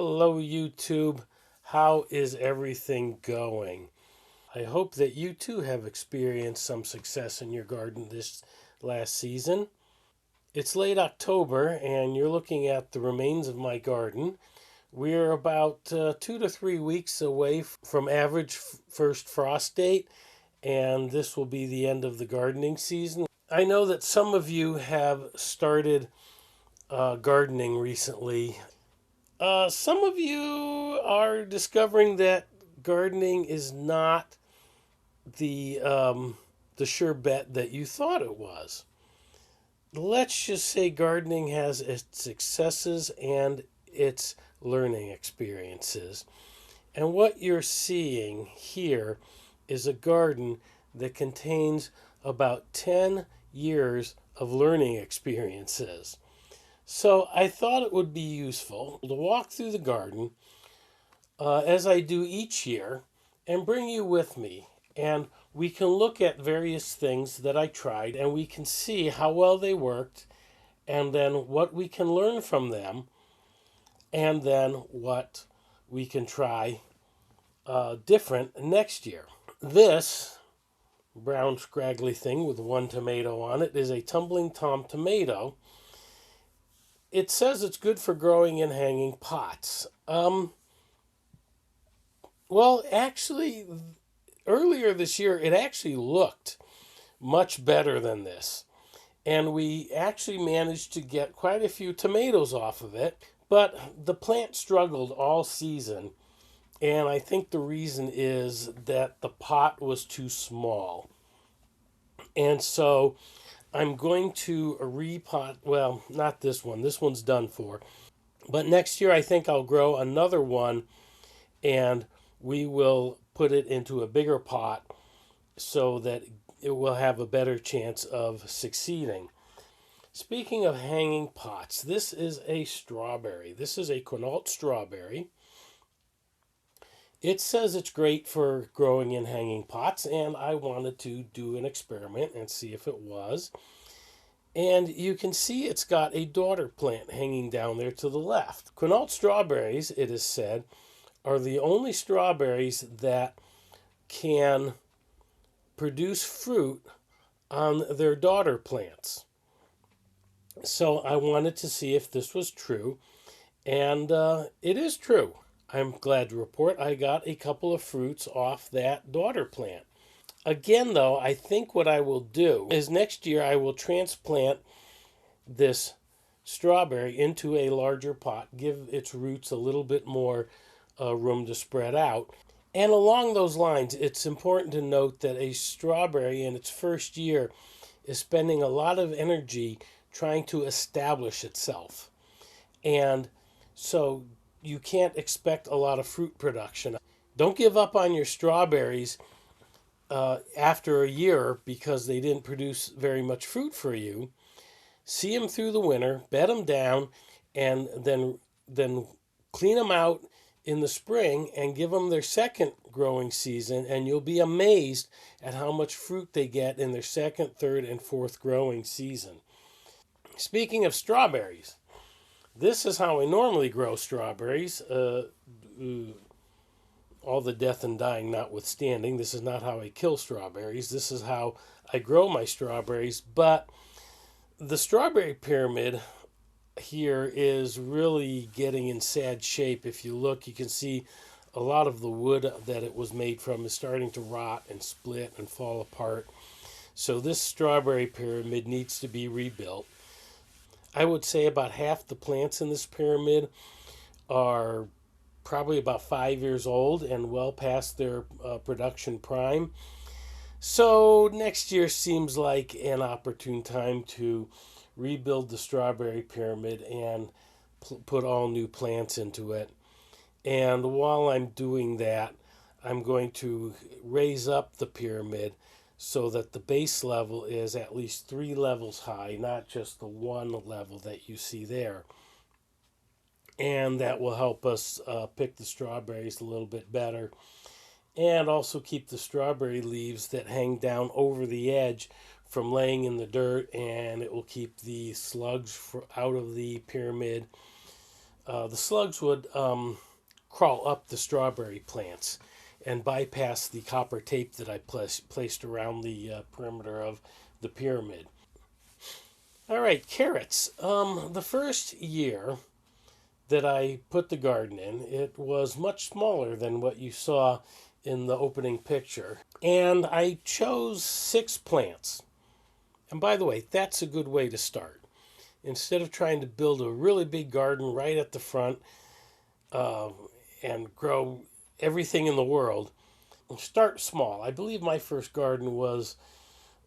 Hello, YouTube. How is everything going? I hope that you too have experienced some success in your garden this last season. It's late October, and you're looking at the remains of my garden. We're about 2 to 3 weeks away from average first frost date, and this will be the end of the gardening season. I know that some of you have started gardening recently. Some of you are discovering that gardening is not the the sure bet that you thought it was. Let's just say gardening has its successes and its learning experiences. And what you're seeing here is a garden that contains about 10 years of learning experiences. So I thought it would be useful to walk through the garden as I do each year and bring you with me. And we can look at various things that I tried and we can see how well they worked and then what we can learn from them and then what we can try different next year. This brown scraggly thing with one tomato on it is a Tumbling Tom Tomato. It says it's good for growing in hanging pots. Well, actually, earlier this year, it actually looked much better than this. And we actually managed to get quite a few tomatoes off of it. But the plant struggled all season. And I think the reason is that the pot was too small. And so I'm going to repot, well, not this one. This one's done for. But next year, I think I'll grow another one and we will put it into a bigger pot so that it will have a better chance of succeeding. Speaking of hanging pots, this is a strawberry. This is a Quinault strawberry. It says it's great for growing in hanging pots, and I wanted to do an experiment and see if it was. And you can see it's got a daughter plant hanging down there to the left. Quinault strawberries, it is said, are the only strawberries that can produce fruit on their daughter plants. So I wanted to see if this was true, and it is true. I'm glad to report I got a couple of fruits off that daughter plant. Again, though, I think what I will do is next year I will transplant this strawberry into a larger pot, give its roots a little bit more room to spread out. And along those lines, it's important to note that a strawberry in its first year is spending a lot of energy trying to establish itself. And so you can't expect a lot of fruit production. Don't give up on your strawberries after a year because they didn't produce very much fruit for you. See them through the winter, bed them down, and then clean them out in the spring and give them their second growing season, and you'll be amazed at how much fruit they get in their second, third, and fourth growing season. Speaking of strawberries, this is how I normally grow strawberries. All the death and dying notwithstanding, this is not how I kill strawberries. This is how I grow my strawberries. But the strawberry pyramid here is really getting in sad shape. If you look, you can see a lot of the wood that it was made from is starting to rot and split and fall apart. So this strawberry pyramid needs to be rebuilt. I would say about half the plants in this pyramid are probably about 5 years old and well past their production prime. So next year seems like an opportune time to rebuild the strawberry pyramid and put all new plants into it. And while I'm doing that, I'm going to raise up the pyramid so that the base level is at least 3 levels high, not just the one level that you see there. And that will help us pick the strawberries a little bit better and also keep the strawberry leaves that hang down over the edge from laying in the dirt, and it will keep the slugs out of the pyramid. the slugs would crawl up the strawberry plants and bypass the copper tape that I placed around the perimeter of the pyramid. All right, carrots. The first year that I put the garden in, it was much smaller than what you saw in the opening picture. And I chose 6 plants. And by the way, that's a good way to start. Instead of trying to build a really big garden right at the front uh, and grow everything in the world, start small. I believe my first garden was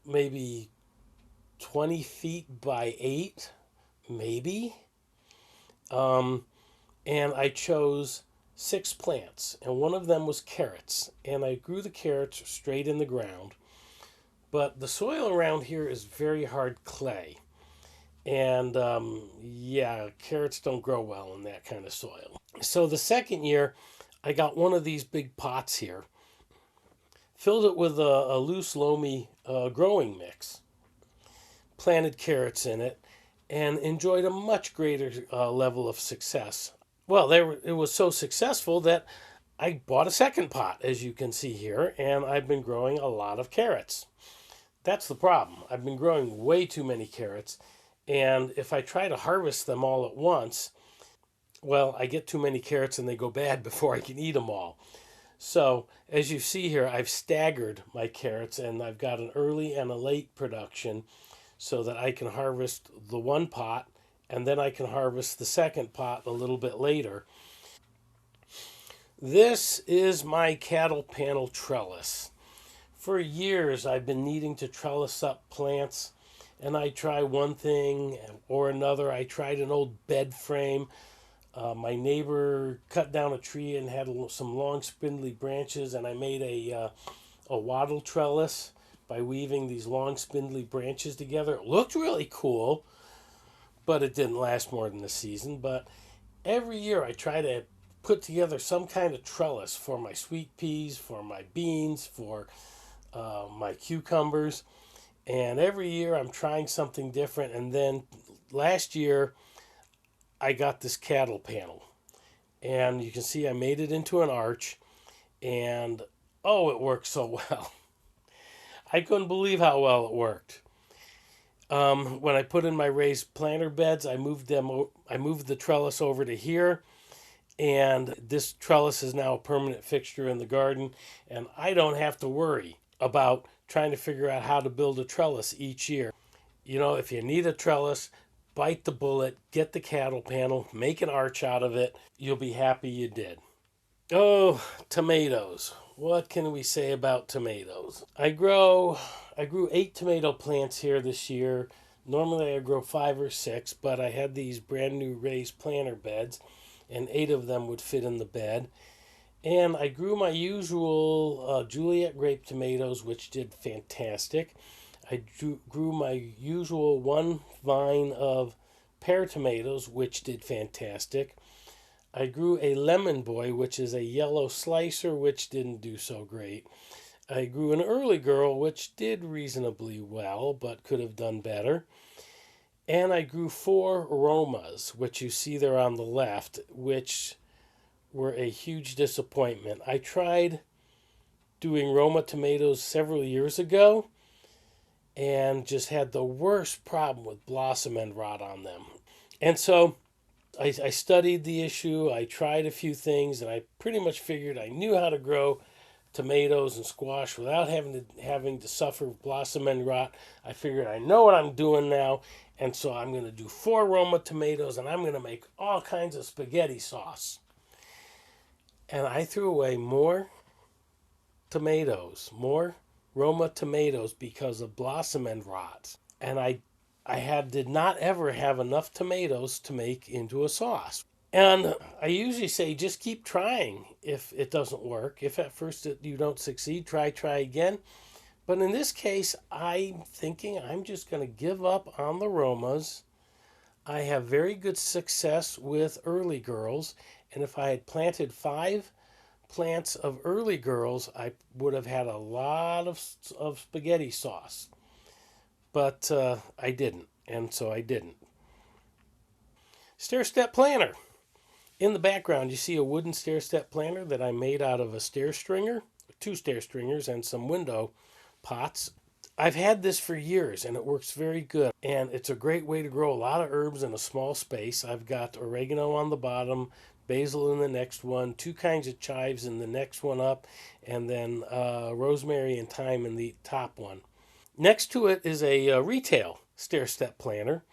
maybe 20 feet by 8, maybe. Um, and I chose 6 plants, and one of them was carrots. And I grew the carrots straight in the ground. But the soil around here is very hard clay. And yeah, carrots don't grow well in that kind of soil. So the second year, I got one of these big pots here, filled it with a loose, loamy growing mix, planted carrots in it, and enjoyed a much greater level of success. Well, it was so successful that I bought a second pot, as you can see here, and I've been growing a lot of carrots. That's the problem. I've been growing way too many carrots, and if I try to harvest them all at once, well, I get too many carrots and they go bad before I can eat them all. So, as you see here, I've staggered my carrots and I've got an early and a late production so that I can harvest the one pot and then I can harvest the second pot a little bit later. This is my cattle panel trellis. For years, I've been needing to trellis up plants, and I try one thing or another. I tried an old bed frame. My neighbor cut down a tree and had some long spindly branches, and I made a wattle trellis by weaving these long spindly branches together. It looked really cool, but it didn't last more than a season. But every year I try to put together some kind of trellis for my sweet peas, for my beans, for my cucumbers. And every year I'm trying something different. And then last year I got this cattle panel. And you can see I made it into an arch. And oh, it worked so well. I couldn't believe how well it worked. When I put in my raised planter beds, I moved the trellis over to here, and this trellis is now a permanent fixture in the garden, and I don't have to worry about trying to figure out how to build a trellis each year. You know, if you need a trellis, bite the bullet, get the cattle panel, make an arch out of it. You'll be happy you did. Oh, tomatoes. What can we say about tomatoes? I grew 8 tomato plants here this year. Normally I grow 5 or 6, but I had these brand new raised planter beds, and 8 of them would fit in the bed. And I grew my usual Juliet grape tomatoes, which did fantastic. I grew my usual one vine of pear tomatoes, which did fantastic. I grew a lemon boy, which is a yellow slicer, which didn't do so great. I grew an early girl, which did reasonably well, but could have done better. And I grew 4 Romas, which you see there on the left, which were a huge disappointment. I tried doing Roma tomatoes several years ago and just had the worst problem with blossom end rot on them. And so I studied the issue, I tried a few things, and I pretty much figured I knew how to grow tomatoes and squash without having to suffer blossom end rot. I figured I know what I'm doing now, and so I'm going to do 4 Roma tomatoes, and I'm going to make all kinds of spaghetti sauce. And I threw away more Roma tomatoes because of blossom end rot. And I did not ever have enough tomatoes to make into a sauce. And I usually say just keep trying if it doesn't work. If at first you don't succeed, try again. But in this case, I'm thinking I'm just going to give up on the Romas. I have very good success with early girls, and if I had planted 5 plants of early girls, I would have had a lot of spaghetti sauce. But I didn't, and so I didn't. Stair step planter. In the background, you see a wooden stair step planter that I made out of a stair stringer, two stair stringers, and some window pots. I've had this for years and it works very good. And it's a great way to grow a lot of herbs in a small space. I've got oregano on the bottom, basil in the next one, two kinds of chives in the next one up, and then rosemary and thyme in the top one. Next to it is a retail stair step planter.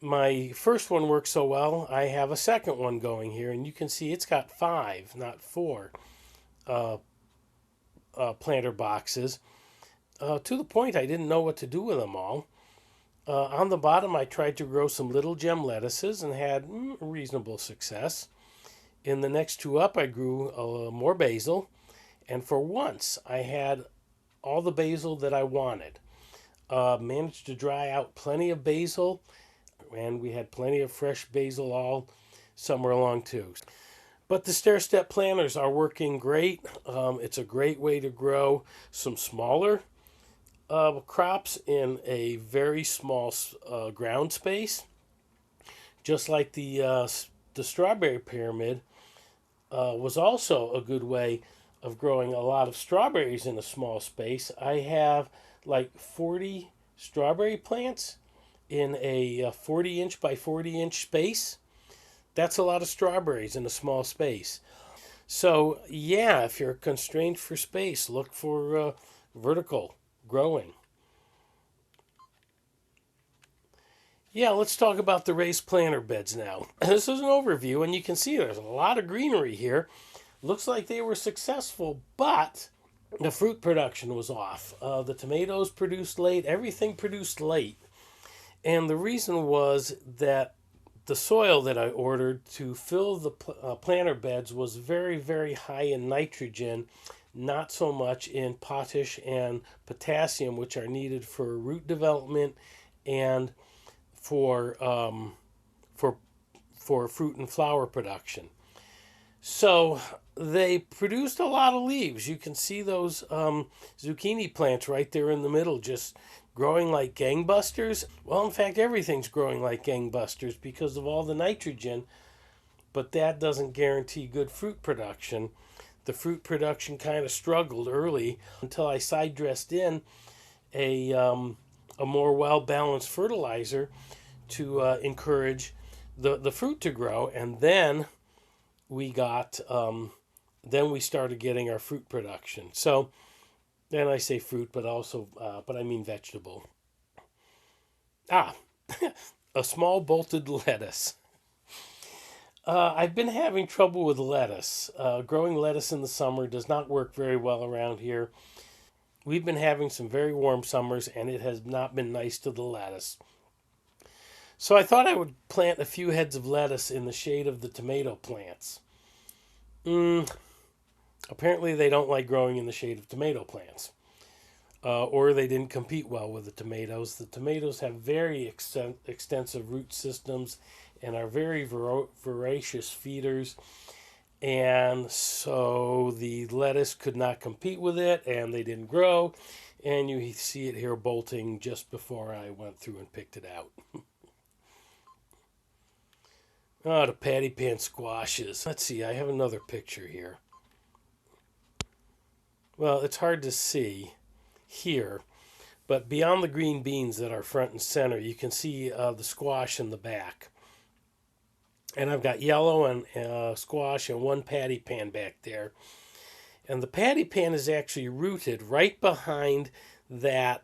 My first one worked so well, I have a second one going here, and you can see it's got 5, not 4 uh, planter boxes. To the point I didn't know what to do with them all. On the bottom, I tried to grow some little gem lettuces and had reasonable success. In the next two up, I grew more basil, and for once, I had all the basil that I wanted. Managed to dry out plenty of basil, and we had plenty of fresh basil all summer long too. But the stair step planters are working great. It's a great way to grow some smaller crops in a very small ground space. Just like the strawberry pyramid was also a good way of growing a lot of strawberries in a small space. I have like 40 strawberry plants in a 40-inch by 40-inch space. That's a lot of strawberries in a small space. So yeah, if you're constrained for space, look for vertical growing. Yeah, let's talk about the raised planter beds now. This is an overview, and you can see there's a lot of greenery here. Looks like they were successful, but the fruit production was off. The tomatoes produced late, everything produced late. And the reason was that the soil that I ordered to fill the planter beds was very, very high in nitrogen, not so much in potash and potassium, which are needed for root development and for fruit and flower production. So they produced a lot of leaves. You can see those zucchini plants right there in the middle, just growing like gangbusters. Well, in fact, everything's growing like gangbusters because of all the nitrogen, but that doesn't guarantee good fruit production. The fruit production kind of struggled early until I side dressed in a more well-balanced fertilizer to encourage the fruit to grow, and then we started getting our fruit production. So, and I say fruit, but I mean vegetable. A small bolted lettuce. I've been having trouble with lettuce. Growing lettuce in the summer does not work very well around here. We've been having some very warm summers, and it has not been nice to the lettuce. So I thought I would plant a few heads of lettuce in the shade of the tomato plants. Apparently they don't like growing in the shade of tomato plants. Or they didn't compete well with the tomatoes. The tomatoes have very extensive root systems and are very voracious feeders. And so the lettuce could not compete with it, and they didn't grow. And you see it here bolting just before I went through and picked it out. Oh, the patty pan squashes. Let's see, I have another picture here. Well, it's hard to see here, but beyond the green beans that are front and center, you can see the squash in the back. And I've got yellow and squash and one patty pan back there. And the patty pan is actually rooted right behind that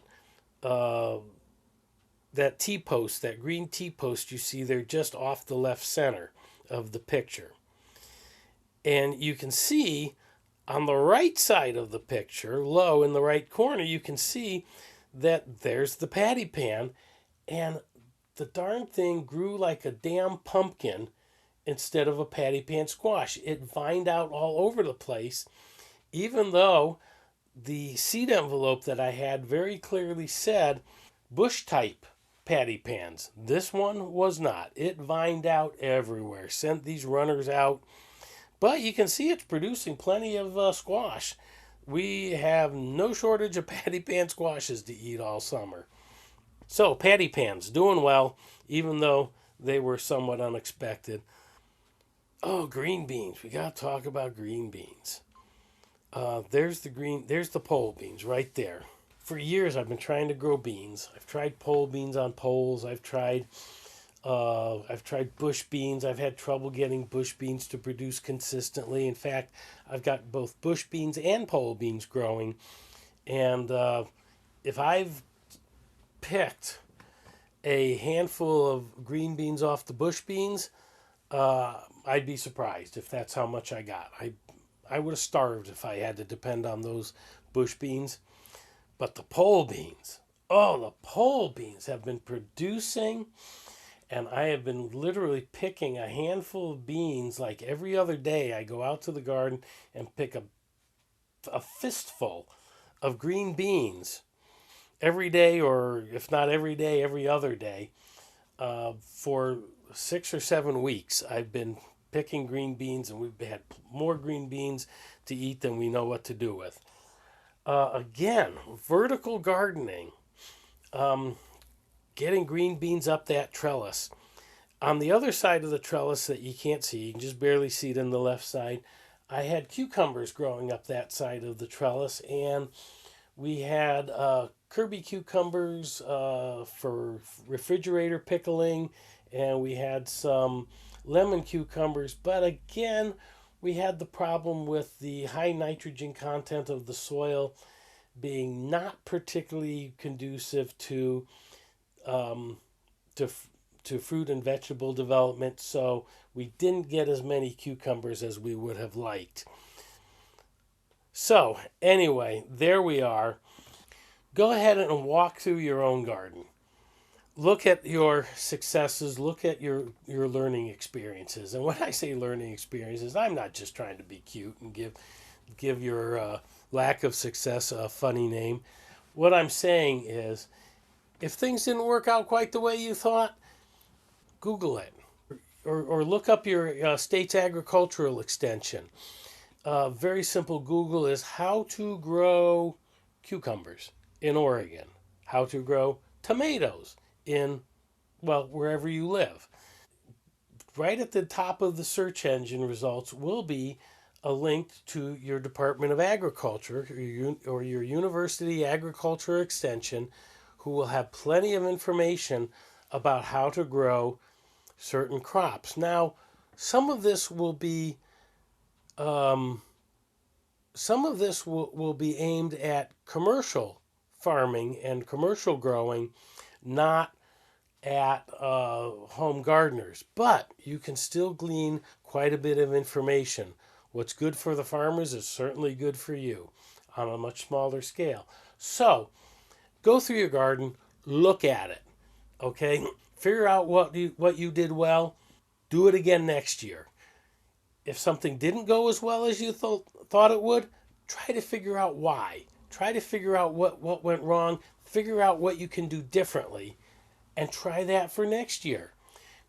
that T-post, that green T-post you see there just off the left center of the picture. And you can see on the right side of the picture, low in the right corner, you can see that there's the patty pan, and the darn thing grew like a damn pumpkin instead of a patty pan squash. It vined out all over the place, even though the seed envelope that I had very clearly said bush type patty pans. This one was not. It vined out everywhere, sent these runners out. But you can see it's producing plenty of squash. We have no shortage of patty pan squashes to eat all summer. So patty pans doing well, even though they were somewhat unexpected. Oh, green beans. We got to talk about green beans. There's the pole beans right there. For years, I've been trying to grow beans. I've tried pole beans on poles. I've tried bush beans. I've had trouble getting bush beans to produce consistently. In fact, I've got both bush beans and pole beans growing. And if I've picked a handful of green beans off the bush beans, I'd be surprised if that's how much I got. I would have starved if I had to depend on those bush beans. But the pole beans, oh, the pole beans have been producing, and I have been literally picking a handful of beans like every other day. I go out to the garden and pick a fistful of green beans every day, or if not every day, every other day. For 6 or 7 weeks, I've been picking green beans, and we've had more green beans to eat than we know what to do with. Again, vertical gardening, getting green beans up that trellis. On the other side of the trellis that you can't see, you can just barely see it in the left side, I had cucumbers growing up that side of the trellis, and we had Kirby cucumbers for refrigerator pickling, and we had some lemon cucumbers. But again, we had the problem with the high nitrogen content of the soil being not particularly conducive um, to to fruit and vegetable development. So we didn't get as many cucumbers as we would have liked. So anyway, there we are. Go ahead and walk through your own garden. Look at your successes, look at your learning experiences. And when I say learning experiences, I'm not just trying to be cute and give your lack of success a funny name. What I'm saying is, if things didn't work out quite the way you thought, Google it, or look up your state's agricultural extension. Very simple Google is how to grow cucumbers in Oregon, how to grow tomatoes in, well, wherever you live. Right at the top of the search engine results will be a link to your Department of Agriculture or your University Agriculture Extension, who will have plenty of information about how to grow certain crops. Now, some of this will be um, will be aimed at commercial farming and commercial growing, not at home gardeners. But you can still glean quite a bit of information. What's good for the farmers is certainly good for you on a much smaller scale. So go through your garden, look at it, okay? Figure out what you did well. Do it again next year. If something didn't go as well as you thought it would, try to figure out why. Try to figure out what went wrong. Figure out what you can do differently, and try that for next year.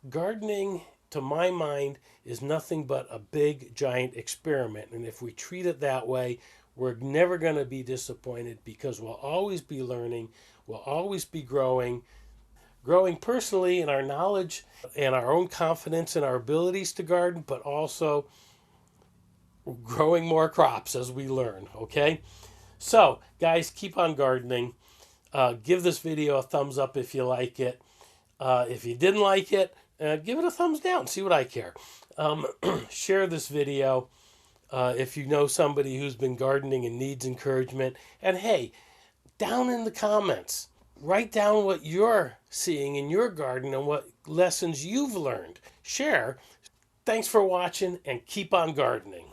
Gardening, to my mind, is nothing but a big, giant experiment. And if we treat it that way, we're never going to be disappointed because we'll always be learning, we'll always be growing personally in our knowledge and our own confidence in our abilities to garden, but also growing more crops as we learn, okay? So, guys, keep on gardening. Give this video a thumbs up if you like it. If you didn't like it, give it a thumbs down. See what I care. Share this video if you know somebody who's been gardening and needs encouragement. And hey, down in the comments, write down what you're seeing in your garden and what lessons you've learned. Share. Thanks for watching, and keep on gardening.